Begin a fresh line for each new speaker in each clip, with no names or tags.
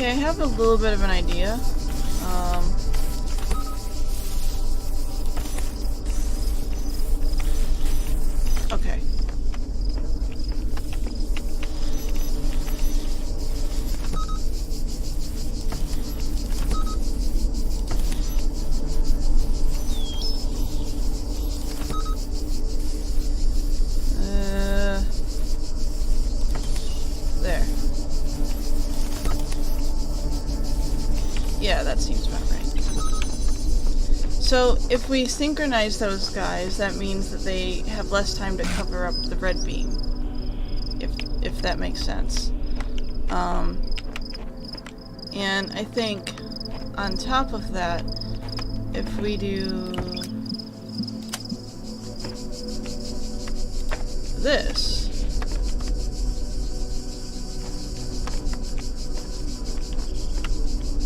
Okay, I have a little bit of an idea. Okay. There. Yeah, that seems about right. So, if we synchronize those guys, that means that they have less time to cover up the red beam. If that makes sense. And I think, on top of that, if we do this,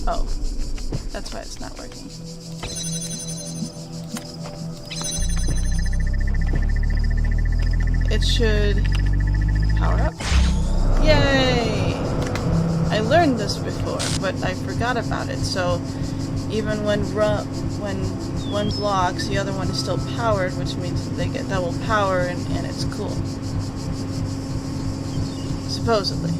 oh, that's why it's not working. It should power up. Yay! I learned this before, but I forgot about it, so even when one blocks, the other one is still powered, which means that they get double power, and it's cool. Supposedly.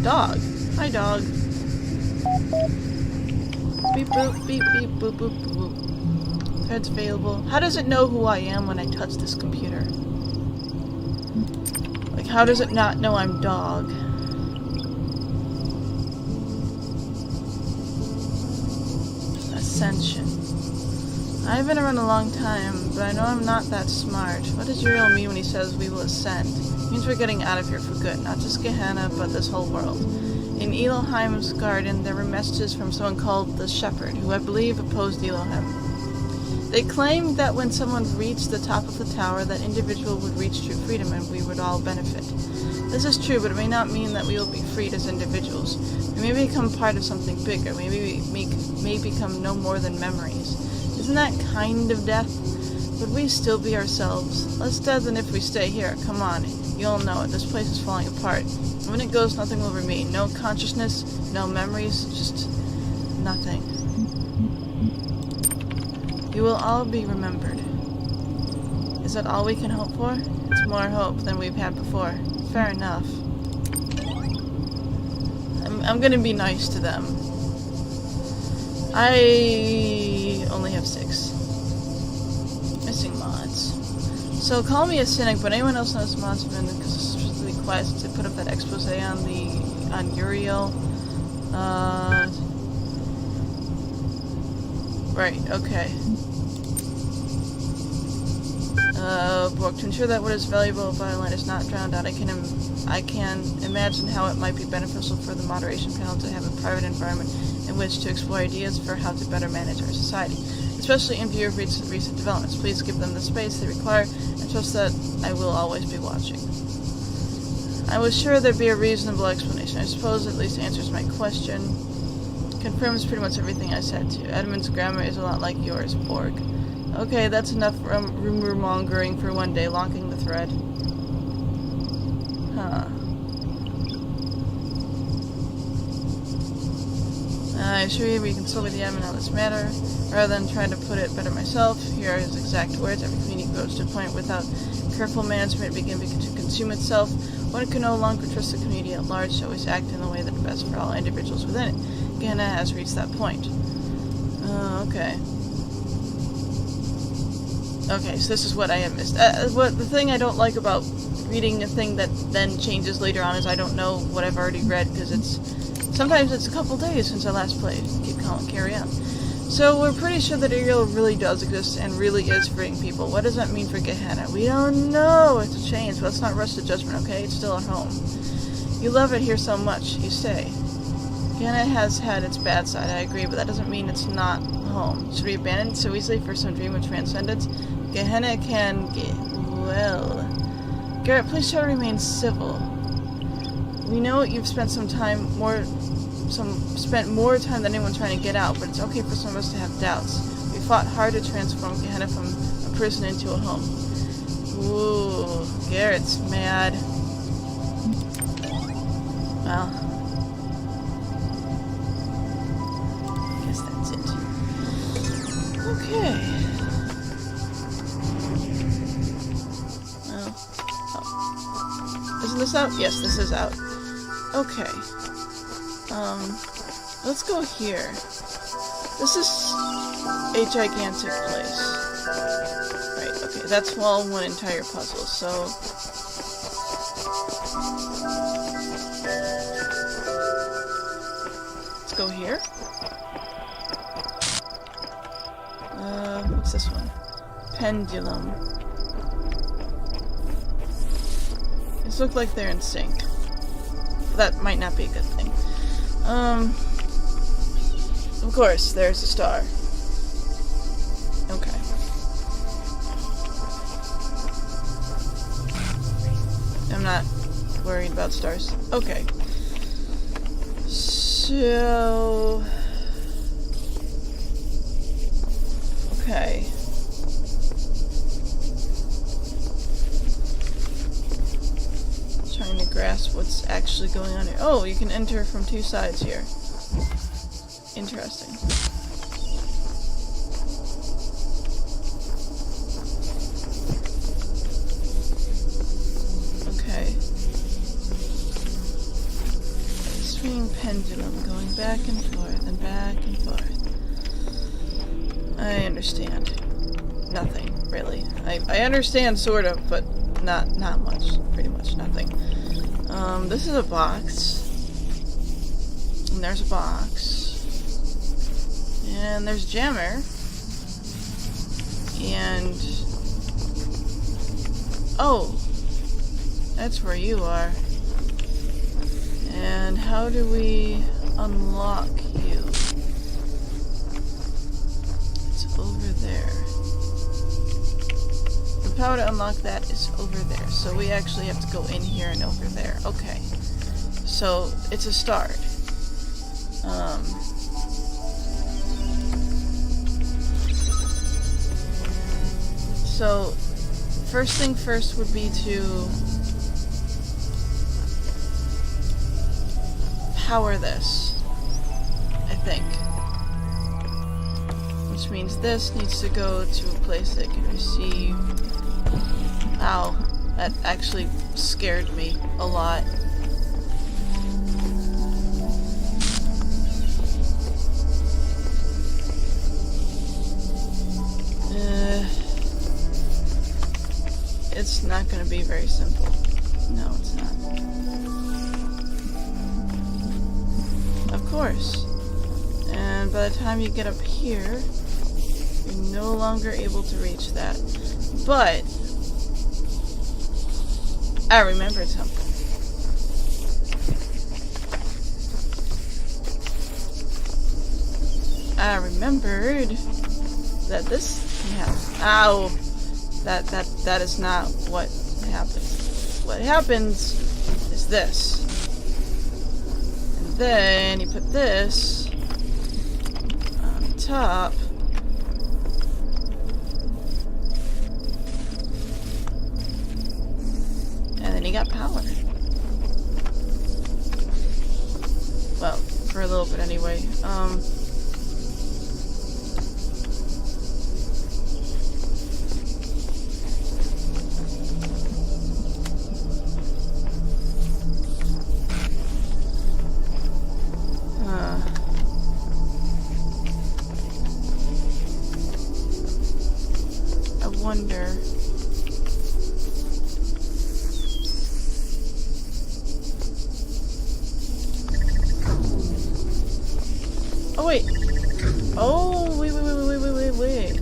Dog. Hi, dog. Beep boop, beep beep, boop boop boop. Threads available. How does it know who I am when I touch this computer? Like, how does it not know I'm dog? Ascension. I've been around a long time, but I know I'm not that smart. What does Uriel mean when he says we will ascend? It means we're getting out of here for good, not just Gehenna, but this whole world. In Elohim's garden, there were messages from someone called the Shepherd, who I believe opposed Elohim. They claimed that when someone reached the top of the tower, that individual would reach true freedom and we would all benefit. This is true, but it may not mean that we will be freed as individuals. We may become part of something bigger. Maybe we may become no more than memories. Isn't that kind of death? Would we still be ourselves? Less dead than if we stay here. Come on, you all know it. This place is falling apart. When it goes, nothing will remain. No consciousness, no memories, just nothing. You will all be remembered. Is that all we can hope for? It's more hope than we've had before. Fair enough. I'm gonna be nice to them. I only have 6. Missing mods. So call me a cynic, but anyone else knows mods have been consistently quiet since they put up that expose on Uriel. Right, okay. Book. To ensure that what is valuable about land is not drowned out, I can imagine how it might be beneficial for the moderation panel to have a private environment in which to explore ideas for how to better manage our society, especially in view of recent developments. Please give them the space they require, and trust that I will always be watching. I was sure there'd be a reasonable explanation. I suppose at least answers my question. Confirms pretty much everything I said to you. Edmund's grammar is a lot like yours, Borg. Okay, that's enough rumor-mongering for one day, locking the thread. Huh. I assure you we consult with the admin on this matter. Rather than trying to put it better myself, here are his exact words. Every community grows to a point without careful management it begins to consume itself. One can no longer trust the community at large to always act in the way that is best for all individuals within it. Gehenna has reached that point. Okay. Okay, so this is what I have missed. The thing I don't like about reading a thing that then changes later on is I don't know what I've already read, because sometimes it's a couple days since I last played. Keep calm, carry on. So we're pretty sure that Uriel really does exist and really is freeing people. What does that mean for Gehenna? We don't know. It's a change, but let's not rush to judgment, okay? It's still our home. You love it here so much, you say. Gehenna has had its bad side, I agree, but that doesn't mean it's not home. Should we abandon it so easily for some dream of transcendence? Gehenna can get... well... Garrett, please try to remain civil. We know you've spent spent more time than anyone trying to get out, but it's okay for some of us to have doubts. We fought hard to transform Gehenna from a prison into a home. Ooh. it's mad. Well, I guess that's it. Okay. Well, oh. Isn't this out? Yes, this is out. Okay. Let's go here. This is a gigantic place. Right, okay, that's all one entire puzzle, so... Let's go here. What's this one? Pendulum. These look like they're in sync. That might not be a good thing. Of course, there's a star. Okay. I'm not worried about stars. Okay. So... Okay. Trying to grasp what's actually going on here. Oh, you can enter from two sides here. Interesting. Okay. Swinging pendulum going back and forth and back and forth. I understand. Nothing, really. I understand sort of, but not much. Pretty much nothing. This is a box. And there's a box. And there's Jammer. And... Oh! That's where you are. And how do we unlock you? It's over there. The power to unlock that is over there. So we actually have to go in here and over there. Okay. So, it's a start. So, first thing first would be to power this, I think. Which means this needs to go to a place that can receive... Ow, that actually scared me a lot. It's not going to be very simple. No, it's not. Of course. And by the time you get up here, you're no longer able to reach that. But I remembered something. I remembered that this can happen. Ow! That is not what happens. What happens is this. And then you put this on top. And then you got power. Well, for a little bit anyway. Wonder. Oh wait. Oh wait.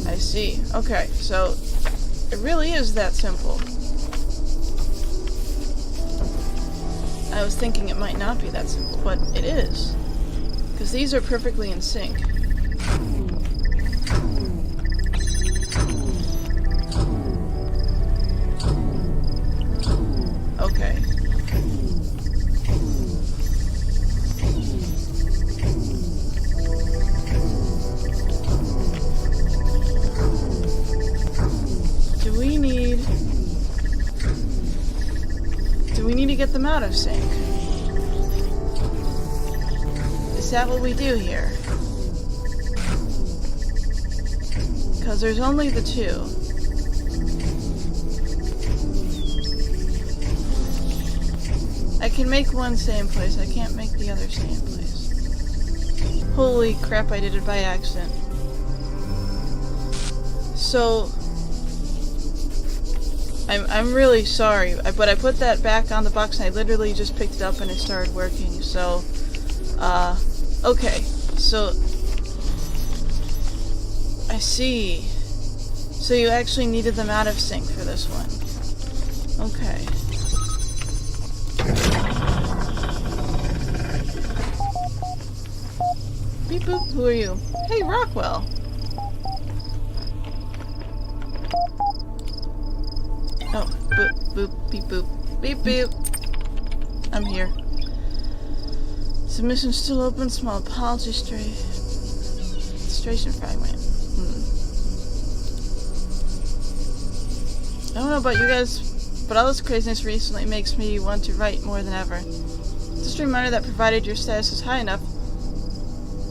I see. Okay, so it really is that simple. I was thinking it might not be that simple, but it is. Because these are perfectly in sync. Okay. Do we need get them out of sync. Is that what we do here? Because there's only the two. I can make one stay in place, I can't make the other stay in place. Holy crap, I did it by accident. So, I'm really sorry, but I put that back on the box and I literally just picked it up and it started working, so, okay, so, I see. So you actually needed them out of sync for this one. Okay. Beep boop, who are you? Hey, Rockwell! Oh, boop, boop, beep boop, beep boop. I'm here. Submission still open, small apology Stration fragment. I don't know about you guys, but all this craziness recently makes me want to write more than ever. Just a reminder that provided your status is high enough,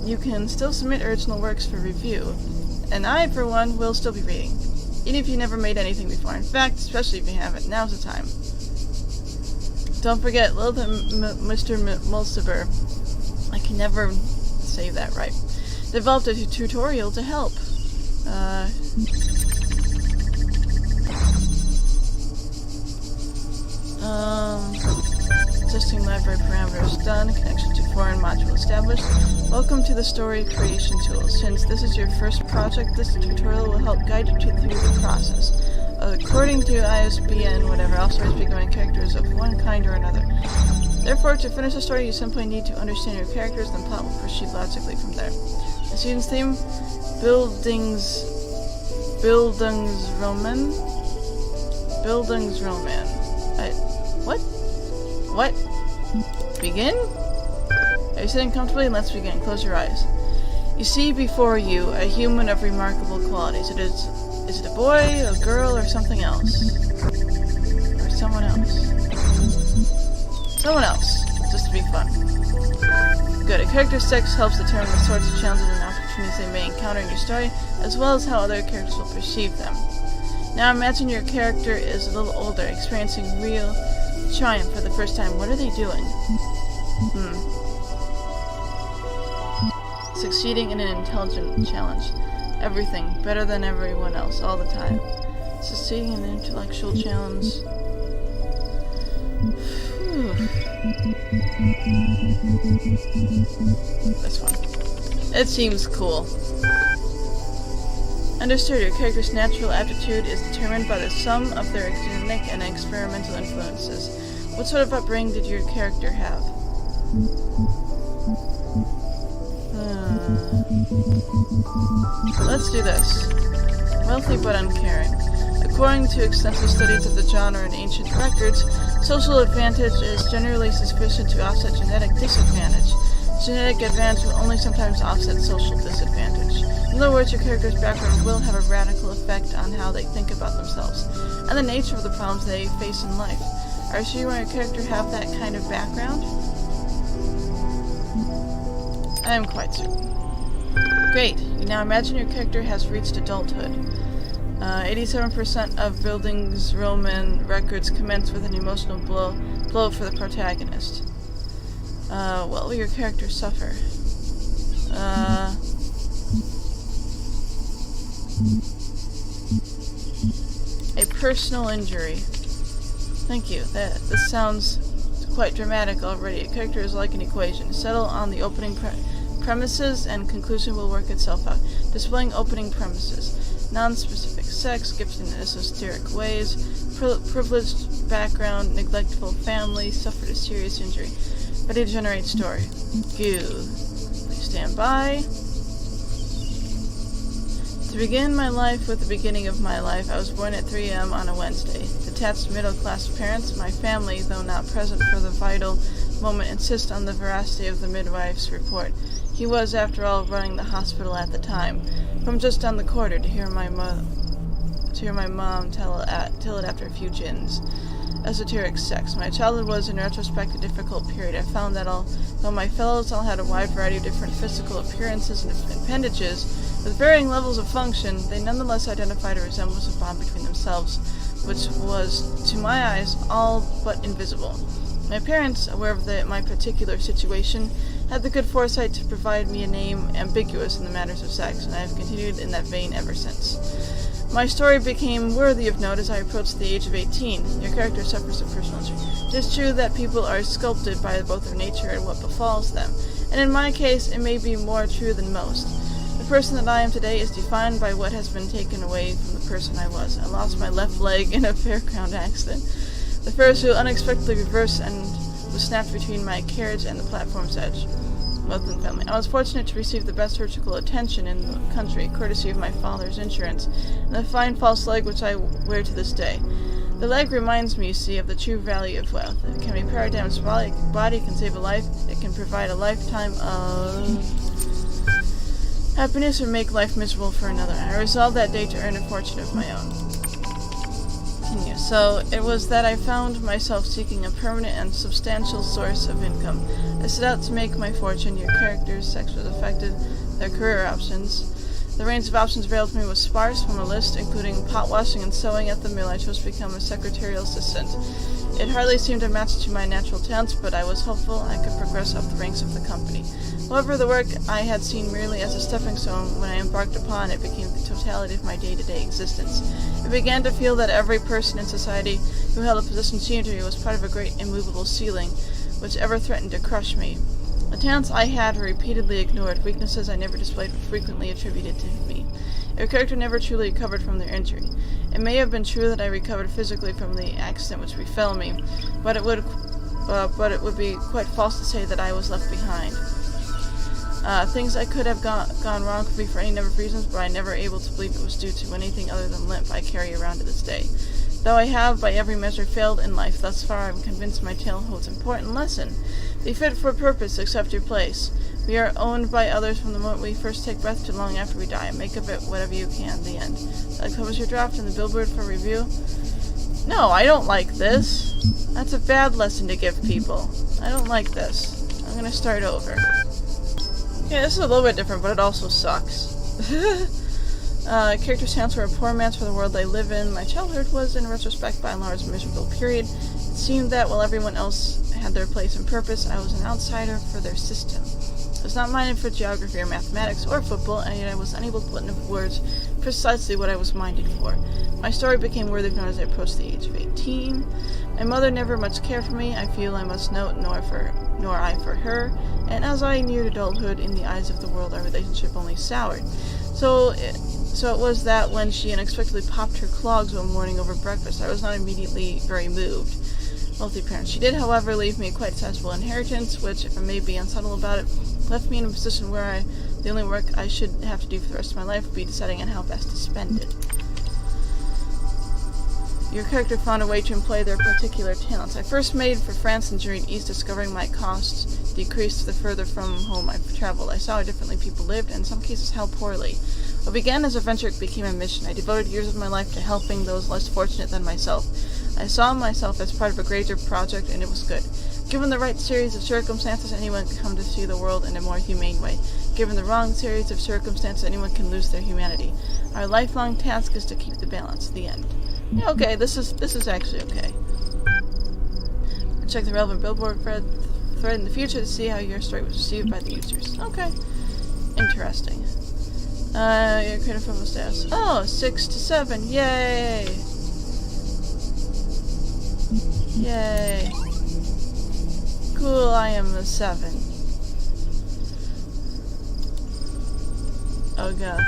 you can still submit original works for review. And I, for one, will still be reading. Even if you never made anything before. In fact, especially if you haven't, now's the time. Don't forget, little Mr. Mulciber, I can never say that right, developed a tutorial to help. Existing library parameters done. Connection to foreign module established. Welcome to the story creation tool. Since this is your first project, this tutorial will help guide you through the process. According to ISBN, whatever, all stories begin characters of one kind or another. Therefore, to finish the story, you simply need to understand your characters, then plot will proceed logically from there. The student's theme: Bildungsroman. What? What? Begin? Are you sitting comfortably? Let's begin. Close your eyes. You see before you a human of remarkable qualities. Is it a boy, a girl, or something else? Or someone else? Someone else, just to be fun. Good. A character's sex helps determine the sorts of challenges and opportunities they may encounter in your story, as well as how other characters will perceive them. Now imagine your character is a little older, experiencing real triumph for the first time. What are they doing? Succeeding in an intelligent challenge. Everything. Better than everyone else. All the time. Succeeding in an intellectual challenge. This one. It seems cool. Understood. Your character's natural aptitude is determined by the sum of their genetic and experimental influences. What sort of upbringing did your character have? Let's do this. Wealthy but uncaring. According to extensive studies of the genre in ancient records, social advantage is generally sufficient to offset genetic disadvantage. Genetic advantage will only sometimes offset social disadvantage. In other words, your character's background will have a radical effect on how they think about themselves, and the nature of the problems they face in life. Are you sure you want your character to have that kind of background? I am quite certain. Great. Now imagine your character has reached adulthood. 87% of Bildungsroman records commence with an emotional blow for the protagonist. What will your character suffer? A personal injury. Thank you. This sounds quite dramatic already. A character is like an equation. Settle on the opening premises and conclusion will work itself out. Displaying opening premises. Non-specific sex, gifted in esoteric ways, privileged background, neglectful family, suffered a serious injury. Ready to generate story. Good. Please stand by. To begin my life with the beginning of my life, I was born at 3 a.m. on a Wednesday. Detached middle-class parents, my family, though not present for the vital moment, insist on the veracity of the midwife's report. He was, after all, running the hospital at the time. From just down the corridor to hear my mother. to hear my mom tell it after a few gins. Esoteric sex. My childhood was, in retrospect, a difficult period. I found that although my fellows all had a wide variety of different physical appearances and appendages, with varying levels of function, they nonetheless identified a resemblance of bond between themselves, which was, to my eyes, all but invisible. My parents, aware of my particular situation, had the good foresight to provide me a name ambiguous in the matters of sex, and I have continued in that vein ever since. My story became worthy of note as I approached the age of 18. Your character suffers a personal injury. It is true that people are sculpted by both their nature and what befalls them, and in my case, it may be more true than most. The person that I am today is defined by what has been taken away from the person I was. I lost my left leg in a fairground accident. The Ferris wheel unexpectedly reversed and was snapped between my carriage and the platform's edge. Both in the family. I was fortunate to receive the best surgical attention in the country, courtesy of my father's insurance, and the fine false leg which I wear to this day. The leg reminds me, you see, of the true value of wealth. If it can repair a damaged body, it can save a life, it can provide a lifetime of happiness or make life miserable for another. I resolved that day to earn a fortune of my own. So, it was that I found myself seeking a permanent and substantial source of income. I set out to make my fortune. Your character's sex was affected, their career options. The range of options available to me was sparse. From a list including pot washing and sewing at the mill, I chose to become a secretarial assistant. It hardly seemed a match to my natural talents, but I was hopeful I could progress up the ranks of the company. However, the work I had seen merely as a stepping stone, when I embarked upon it, became the totality of my day-to-day existence. I began to feel that every person in society who held a position senior to me was part of a great immovable ceiling, which ever threatened to crush me. The talents I had were repeatedly ignored. Weaknesses I never displayed were frequently attributed to me. Your character never truly recovered from their injury. It may have been true that I recovered physically from the accident which befell me, but it would be quite false to say that I was left behind. Things I could have gone wrong could be for any number of reasons, but I'm never able to believe it was due to anything other than limp I carry around to this day. Though I have, by every measure, failed in life thus far, I'm convinced my tale holds an important lesson. Be fit for purpose, accept your place. We are owned by others from the moment we first take breath to long after we die. Make of it whatever you can. The end. I'll publish your draft in the Billboard for review. No, I don't like this. That's a bad lesson to give people. I don't like this. I'm gonna start over. Yeah, this is a little bit different, but it also sucks. Character's talents were a poor match for the world they live in. My childhood was, in retrospect, by and large, a miserable period. It seemed that while everyone else had their place and purpose, I was an outsider for their system. I was not minded for geography or mathematics or football, and yet I was unable to put into words precisely what I was minded for. My story became worthy of note as I approached the age of 18. My mother never much cared for me, I feel I must note, nor I for her, and as I neared adulthood, in the eyes of the world, our relationship only soured. So it was that when she unexpectedly popped her clogs one morning over breakfast, I was not immediately very moved. Wealthy parents. She did, however, leave me a quite sizable inheritance, which, if I may be unsubtle about it, left me in a position where the only work I should have to do for the rest of my life would be deciding on how best to spend it. Your character found a way to employ their particular talents. I first made for France and journeyed east, discovering my costs decreased the further from home I traveled. I saw how differently people lived, and in some cases how poorly. What began as a venture became a mission. I devoted years of my life to helping those less fortunate than myself. I saw myself as part of a greater project, and it was good. Given the right series of circumstances, anyone can come to see the world in a more humane way. Given the wrong series of circumstances, anyone can lose their humanity. Our lifelong task is to keep the balance. The end. Yeah, okay, this is actually okay. Check the relevant Billboard thread in the future to see how your story was received by the users. Okay. Interesting. Your creative profile status. Oh, 6 to 7. Yay! Yay. Cool, I am the 7. Oh god.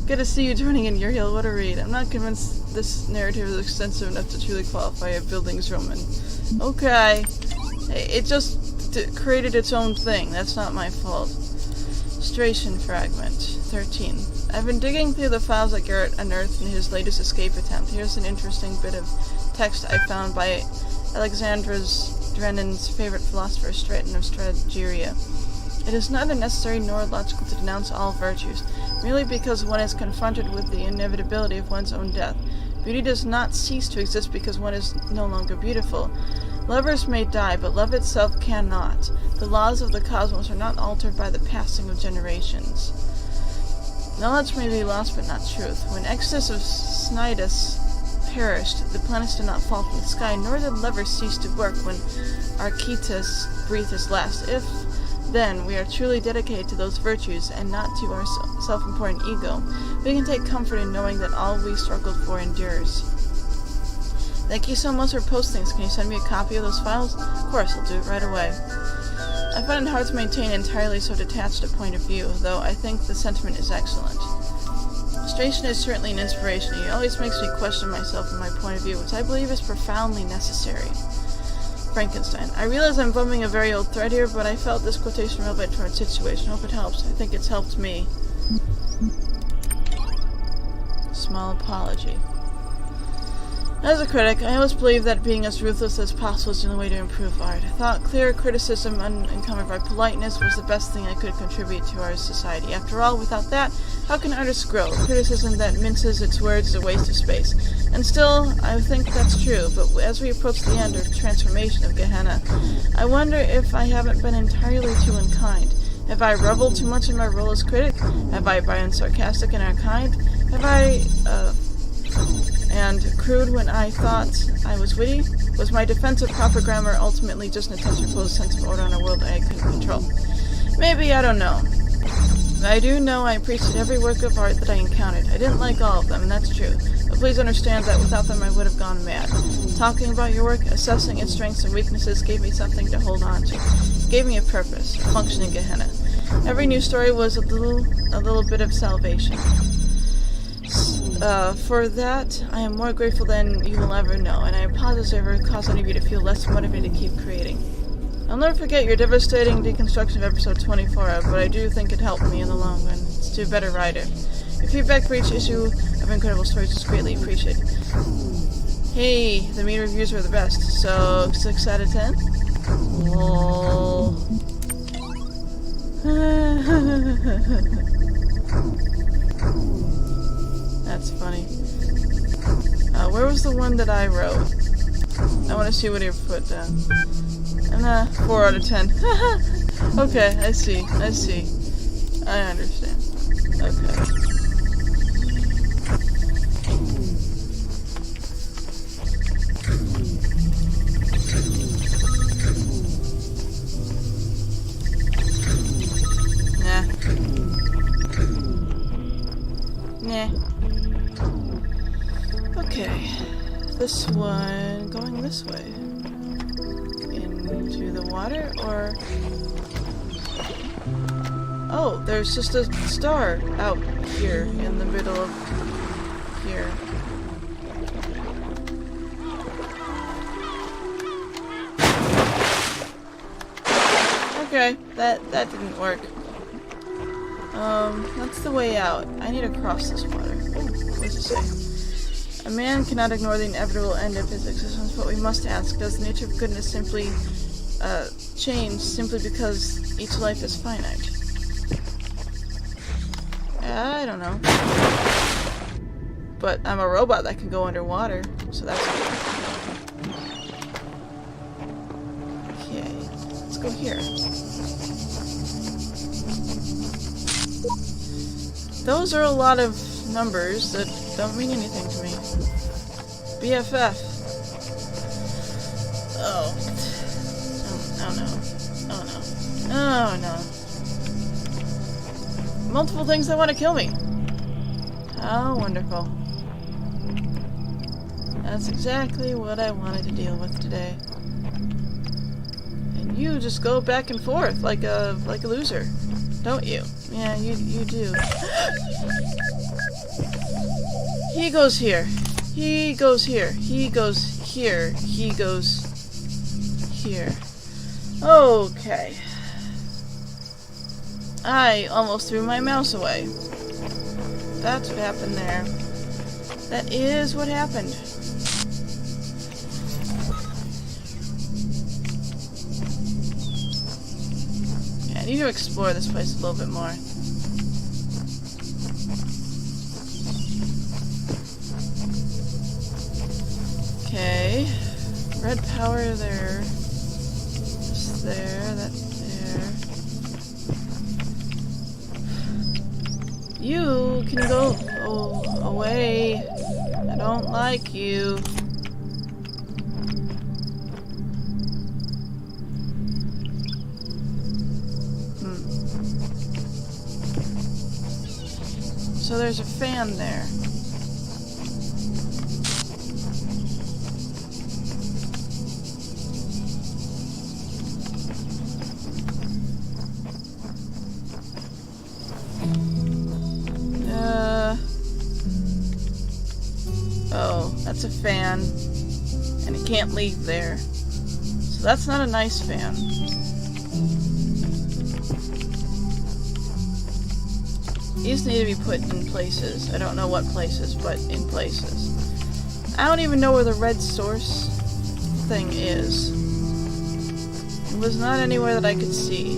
Good to see you joining in, Uriel. What a read. I'm not convinced this narrative is extensive enough to truly qualify a buildings Roman. Okay. It just created its own thing. That's not my fault. Stration fragment. 13. I've been digging through the files that Garrett unearthed in his latest escape attempt. Here's an interesting bit of text I found by Alexandros Drenan's favorite philosopher, Straton of Strategeria. It is neither necessary nor logical to denounce all virtues, merely because one is confronted with the inevitability of one's own death. Beauty does not cease to exist because one is no longer beautiful. Lovers may die, but love itself cannot. The laws of the cosmos are not altered by the passing of generations. Knowledge may be lost, but not truth. When Exodus of Snidus perished, the planets did not fall from the sky, nor did lovers cease to work when Archytas breathed his last. If, then, we are truly dedicated to those virtues, and not to our self-important ego, we can take comfort in knowing that all we struggled for endures. Thank you so much for postings. Can you send me a copy of those files? Of course, I'll do it right away. I find it hard to maintain entirely so detached a point of view, though I think the sentiment is excellent. Illustration is certainly an inspiration. It always makes me question myself and my point of view, which I believe is profoundly necessary. Frankenstein. I realize I'm bumming a very old thread here, but I felt this quotation relevant to our situation. Hope it helps. I think it's helped me. Small apology. As a critic, I always believed that being as ruthless as possible is the only way to improve art. I thought clear criticism unencumbered by politeness was the best thing I could contribute to our society. After all, without that, how can artists grow? Criticism that minces its words is a waste of space. And still, I think that's true, but as we approach the end or transformation of Gehenna, I wonder if I haven't been entirely too unkind. Have I reveled too much in my role as critic? Have I been sarcastic and unkind? Have I, and crude when I thought I was witty? Was my defense of proper grammar ultimately just an attempt to impose a sense of order on a world I couldn't control? Maybe, I don't know. But I do know I appreciated every work of art that I encountered. I didn't like all of them, and that's true. But please understand that without them I would have gone mad. Talking about your work, assessing its strengths and weaknesses gave me something to hold on to. It gave me a purpose, a function in Gehenna. Every new story was a little bit of salvation. For that, I am more grateful than you will ever know, and I apologize if I ever caused any of you to feel less motivated to keep creating. I'll never forget your devastating deconstruction of episode 24, but I do think it helped me in the long run. It's to a better writer. Your feedback for each issue of Incredible Stories is greatly appreciated. Hey, the mean reviews were the best, so 6 out of 10? Lol. That's funny. Where was the one that I wrote? I want to see what he put down. And 4 out of 10. Okay, I see. I understand. Okay. Nah. Okay. This one going this way. Into the water, or... Oh, there's just a star out here in the middle of here. Okay, that didn't work. That's the way out. I need to cross this water. Oh, what does it say? A man cannot ignore the inevitable end of his existence, but we must ask, does the nature of goodness simply change simply because each life is finite? I don't know. But I'm a robot that can go underwater, so that's good. Okay, let's go here. Those are a lot of numbers that don't mean anything to me. BFF. Oh no. Multiple things that want to kill me. How wonderful. That's exactly what I wanted to deal with today. And you just go back and forth like a loser, don't you? Yeah, you do. He goes here. He goes here. He goes here. He goes here. Okay. I almost threw my mouse away. That's what happened there. That is what happened. Yeah, I need to explore this place a little bit more. Red power there. This there, that there. You can go away. I don't like you. So there's a fan there. Oh, that's a fan. And it can't leave there. So that's not a nice fan. These need to be put in places. I don't know what places, but in places. I don't even know where the red source thing is. It was not anywhere that I could see.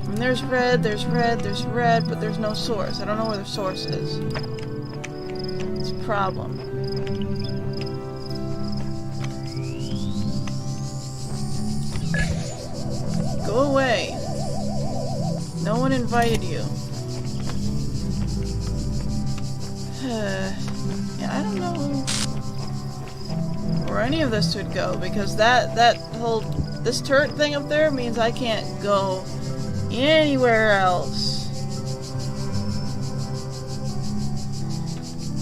And there's red, there's red, there's red, but there's no source. I don't know where the source is. It's a problem. Go away. No one invited you. Yeah, I don't know where any of this would go, because this turret thing up there means I can't go anywhere else.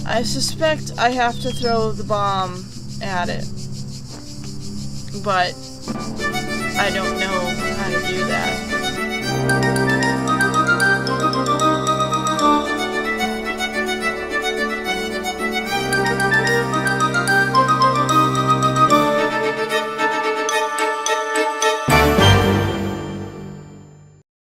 I suspect I have to throw the bomb at it, but I don't know how to do that.